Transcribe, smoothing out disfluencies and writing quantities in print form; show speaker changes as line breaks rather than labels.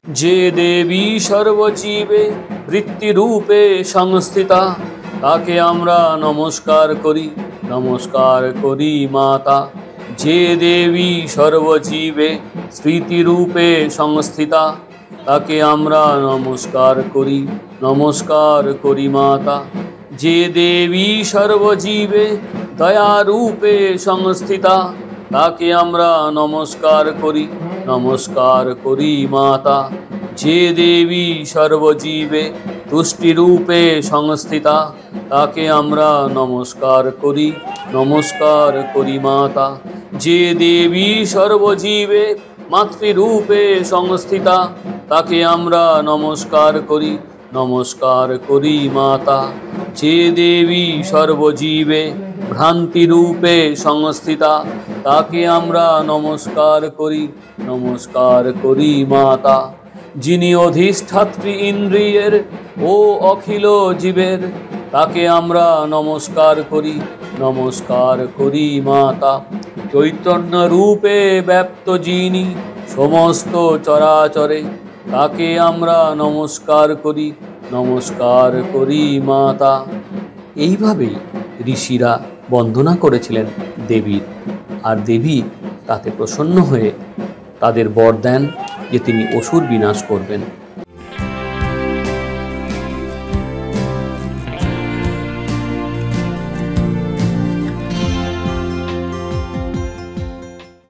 যে দেবী সর্বজীবে বৃত্তিরূপে সংস্থিতা, তাকে আমরা নমস্কার করি, নমস্কার করি মাতা। যে দেবী সর্বজীবে স্মৃতিরূপে সংস্থিতা, তাকে আমরা নমস্কার করি, নমস্কার করি মাতা। যে দেবী সর্বজীবে দয়ারূপে সংস্থিতা, তাকে আমরা নমস্কার করি, নমস্কার করি মাতা। যে দেবী সর্বজীবে তুষ্টিরূপে সংস্থিতা, তাকে আমরা নমস্কার করি, নমস্কার করি মাতা। যে দেবী সর্বজীবে মাতৃরূপে সংস্থিতা, তাকে আমরা নমস্কার করি, নমস্কার করি মাতা। যে দেবী সর্বজীবে ভ্রান্তিরূপে সংস্থিতা, তাকে আমরা নমস্কার করি, নমস্কার করি মাতা। যিনি অধিষ্ঠাত্রী ইন্দ্রিয়ের ও অখিল জীবের, তাকে আমরা নমস্কার করি, নমস্কার করি মাতা। চৈতন্য রূপে ব্যপ্ত যিনি সমস্ত চরাচরে, তাকে আমরা নমস্কার করি, নমস্কার করি মাতা। এইভাবেই ঋষিরা বন্দনা করেছিলেন দেবীর, আর দেবী তাতে প্রসন্ন হয়ে তাদের বর দেন যে তিনি অসুর বিনাশ করবেন।